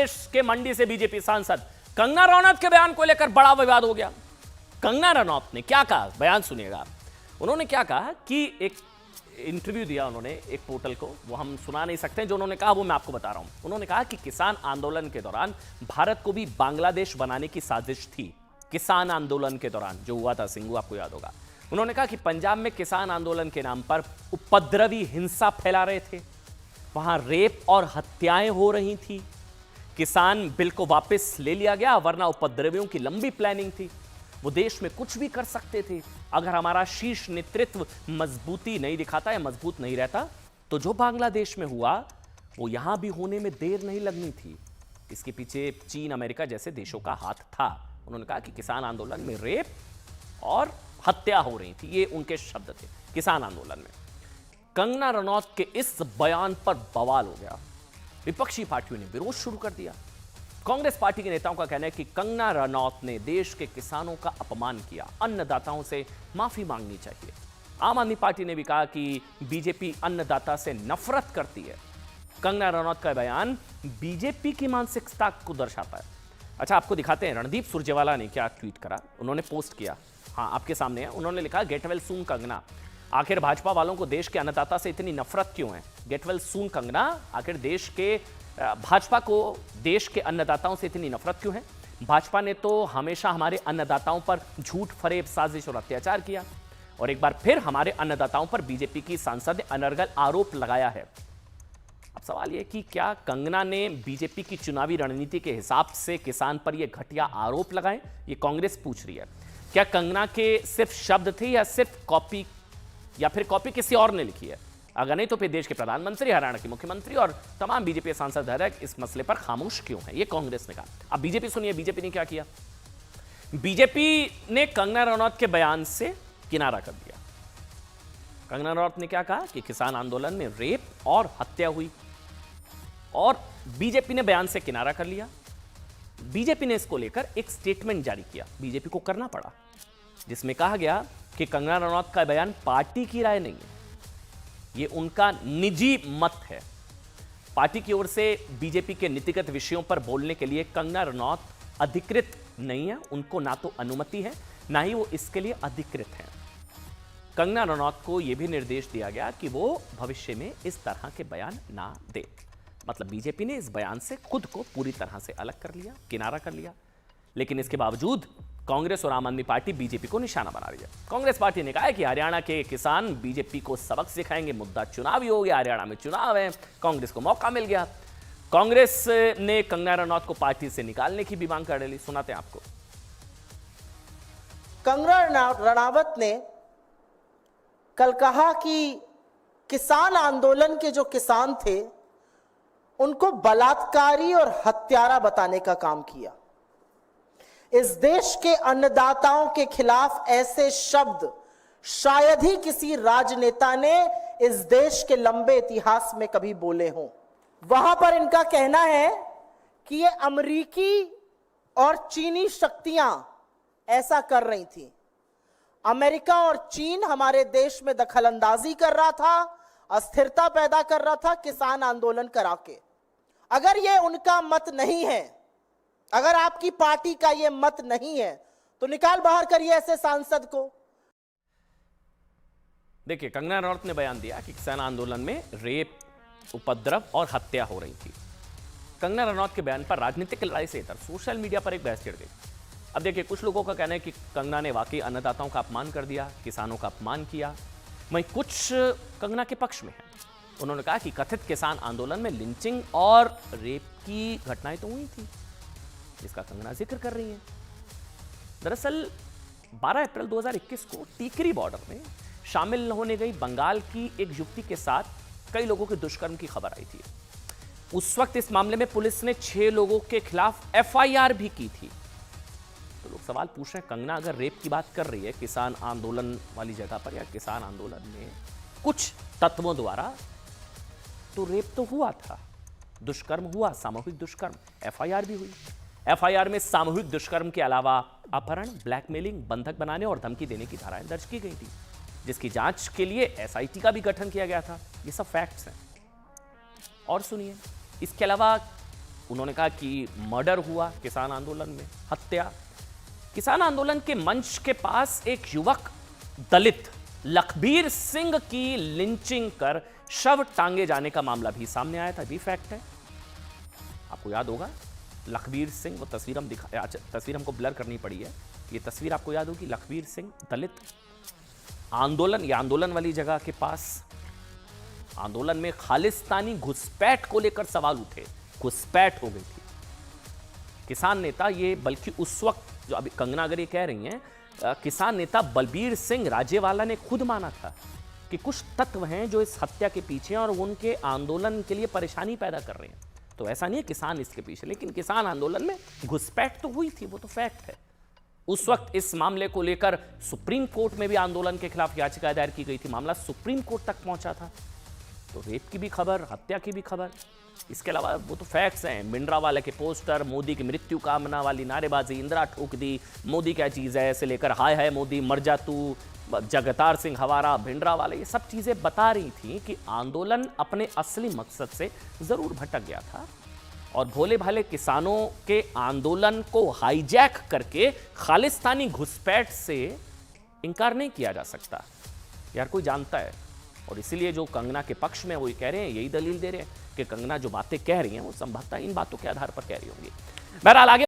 बांग्लादेश के मंडी से बीजेपी सांसद कंगना रनौत के बयान को लेकर बड़ा विवाद हो गया। कंगना रनौत ने क्या कहा, बयान सुनिएगा। उन्होंने क्या कहा कि एक इंटरव्यू दिया उन्होंने एक पोर्टल को, वो हम सुना नहीं सकते, जो उन्होंने कहा वो मैं आपको बता रहा हूं। उन्होंने कहा कि किसान आंदोलन के दौरान भारत को भी बांग्लादेश बनाने की साजिश थी। किसान आंदोलन के दौरान जो हुआ था, सिंघू आपको याद होगा। उन्होंने कहा कि पंजाब में किसान आंदोलन के नाम पर उपद्रवी हिंसा फैला रहे थे, वहां रेप और हत्याएं हो रही थी। किसान बिल को वापस ले लिया गया, वरना उपद्रवियों की लंबी प्लानिंग थी। वो देश में कुछ भी कर सकते थे अगर हमारा शीर्ष नेतृत्व मजबूती नहीं दिखाता या मजबूत नहीं रहता। तो जो बांग्लादेश में हुआ वो यहां भी होने में देर नहीं लगनी थी। इसके पीछे चीन, अमेरिका जैसे देशों का हाथ था। उन्होंने कहा कि किसान आंदोलन में रेप और हत्या हो रही थी, ये उनके शब्द थे। किसान आंदोलन में कंगना रनौत के इस बयान पर बवाल हो गया। विपक्षी पार्टियों ने विरोध शुरू कर दिया। कांग्रेस पार्टी के नेताओं का कहना है कि कंगना रनौत ने देश के किसानों का अपमान किया, अन्नदाताओं से माफी मांगनी चाहिए। आम आदमी पार्टी ने भी कहा कि बीजेपी अन्नदाता से नफरत करती है। कंगना रनौत का बयान बीजेपी की मानसिकता को दर्शाता है। अच्छा, आपको दिखाते हैं रणदीप सुरजेवाला ने क्या ट्वीट करा, उन्होंने पोस्ट किया। हाँ, आपके सामने है। उन्होंने लिखा, गेट वेल सून कंगना। आखिर भाजपा वालों को देश के अन्नदाता से इतनी नफरत क्यों है? Get well soon Kangana. आखिर देश के भाजपा को देश के अन्नदाताओं से इतनी नफरत क्यों है? भाजपा ने तो हमेशा हमारे अन्नदाताओं पर झूठ, फरेब, साजिश और अत्याचार किया, और एक बार फिर हमारे अन्नदाताओं पर बीजेपी की सांसद ने अनर्गल आरोप लगाया है। अब सवाल यह कि क्या कंगना ने बीजेपी की चुनावी रणनीति के हिसाब से किसान पर यह घटिया आरोप लगाए? ये कांग्रेस पूछ रही है। क्या कंगना के सिर्फ शब्द थे या सिर्फ कॉपी, या फिर कॉपी किसी और ने लिखी है? अगर नहीं तो फिर देश के प्रधानमंत्री, हरियाणा के मुख्यमंत्री और तमाम बीजेपी सांसद इस मसले पर खामोश क्यों है? ये कांग्रेस ने कहा। अब बीजेपी सुनिए, बीजेपी ने क्या किया। बीजेपी ने कंगना रनौत के बयान से किनारा कर दिया। कंगना रनौत ने क्या कहा कि किसान आंदोलन में रेप और हत्या हुई, और बीजेपी ने बयान से किनारा कर लिया। बीजेपी ने इसको लेकर एक स्टेटमेंट जारी किया, बीजेपी को करना पड़ा, जिसमें कहा गया कि कंगना रनौत का बयान पार्टी की राय नहीं है, ये उनका निजी मत है। पार्टी की ओर से बीजेपी के नीतिगत विषयों पर बोलने के लिए कंगना रनौत अधिकृत नहीं है। उनको ना तो अनुमति है, ना ही वो इसके लिए अधिकृत है। कंगना रनौत को यह भी निर्देश दिया गया कि वो भविष्य में इस तरह के बयान ना दे। मतलब बीजेपी ने इस बयान से खुद को पूरी तरह से अलग कर लिया, किनारा कर लिया। लेकिन इसके बावजूद कांग्रेस और आम आदमी पार्टी बीजेपी को निशाना बना रही है। कांग्रेस पार्टी ने कहा है कि हरियाणा के किसान बीजेपी को सबक सिखाएंगे, मुद्दा चुनावी हो गया, हरियाणा में चुनाव है, कांग्रेस को मौका मिल गया। कांग्रेस ने कंगना रनौत को पार्टी से निकालने की भी मांग कर ली। सुनाते हैं आपको। कंगना रनावत ने कल कहा कि किसान आंदोलन के जो किसान थे उनको बलात्कारी और हत्यारा बताने का काम किया। इस देश के अन्नदाताओं के खिलाफ ऐसे शब्द शायद ही किसी राजनेता ने इस देश के लंबे इतिहास में कभी बोले हों। वहां पर इनका कहना है कि ये अमेरिकी और चीनी शक्तियां ऐसा कर रही थी। अमेरिका और चीन हमारे देश में दखलंदाजी कर रहा था, अस्थिरता पैदा कर रहा था किसान आंदोलन करा के। अगर ये उनका मत नहीं है, अगर आपकी पार्टी का ये मत नहीं है, तो निकाल बाहर करिए ऐसे सांसद को। देखिए, कंगना रनौत ने बयान दिया कि किसान आंदोलन में रेप, उपद्रव और हत्या हो रही थी। कंगना रनौत के बयान पर राजनीतिक लड़ाई से इतर सोशल मीडिया पर एक बहस छिड़ गई। अब देखिए, कुछ लोगों का कहना है कि कंगना ने वाकई अन्नदाताओं का अपमान कर दिया, किसानों का अपमान किया। वहीं कुछ कंगना के पक्ष में है। उन्होंने कहा कि कथित किसान आंदोलन में लिंचिंग और रेप की घटनाएं तो हुई थी, जिसका कंगना जिक्र कर रही है। दरअसल 12 अप्रैल 2021 को टीकरी बॉर्डर में शामिल होने गई बंगाल की एक युवती के साथ कई लोगों के दुष्कर्म की खबर आई थी। उस वक्त इस मामले में पुलिस ने 6 लोगों के खिलाफ एफआईआर भी की थी। तो लोग सवाल पूछ रहे हैं, कंगना अगर रेप की बात कर रही है किसान आंदोलन वाली जगह पर, या किसान आंदोलन में कुछ तत्वों द्वारा, तो रेप तो हुआ था, दुष्कर्म हुआ, सामूहिक दुष्कर्म, एफआईआर भी हुई। एफआईआर में सामूहिक दुष्कर्म के अलावा अपहरण, ब्लैकमेलिंग, बंधक बनाने और धमकी देने की धाराएं दर्ज की गई थी, जिसकी जांच के लिए एसआईटी का भी गठन किया गया था। ये सब फैक्ट्स हैं। और सुनिए, इसके अलावा उन्होंने कहा कि मर्डर हुआ किसान आंदोलन में, हत्या। किसान आंदोलन के मंच के पास एक युवक दलित लखबीर सिंह की लिंचिंग कर शव टांगे जाने का मामला भी सामने आया था, भी फैक्ट है। आपको याद होगा लखबीर सिंह, वो तस्वीर हमको ब्लर करनी पड़ी है, ये तस्वीर आपको याद होगी, लखबीर सिंह दलित आंदोलन, या आंदोलन वाली जगह के पास आंदोलन में खालिस्तानी घुसपैठ को लेकर सवाल उठे, घुसपैठ हो गई थी। किसान नेता ये, बल्कि उस वक्त जो अभी कंगना अगर ये कह रही हैं, किसान नेता बलबीर सिंह राजेवाला ने खुद माना था कि कुछ तत्व हैं जो इस हत्या के पीछे हैं और उनके आंदोलन के लिए परेशानी पैदा कर रहे हैं। तो ऐसा नहीं है किसान इसके पीछे, लेकिन किसान आंदोलन में घुसपैठ तो हुई थी, वो तो फैक्ट है। उस वक्त इस मामले को लेकर सुप्रीम कोर्ट में भी आंदोलन के खिलाफ याचिका दायर की गई थी, मामला सुप्रीम कोर्ट तक पहुंचा था। तो रेप की भी खबर, हत्या की भी खबर, इसके अलावा वो तो फैक्ट्स हैं। भिंडरावाला के पोस्टर, मोदी की मृत्यु कामना वाली नारेबाजी, इंदिरा ठोक दी, मोदी क्या चीज़ है, ऐसे लेकर हाय हाय मोदी मर जा तू, जगतार सिंह हवारा, भिंडरावाला, ये सब चीज़ें बता रही थी कि आंदोलन अपने असली मकसद से ज़रूर भटक गया था और भोले भाले किसानों के आंदोलन को हाईजैक करके खालिस्तानी घुसपैठ से इनकार नहीं किया जा सकता, यार कोई जानता है। और इसीलिए जो कंगना के पक्ष में वो कह रहे हैं, यही दलील दे रहे हैं कि कंगना जो बातें कह रही हैं वो संभवतः इन बातों के आधार पर कह रही होंगी। बहरहाल आगे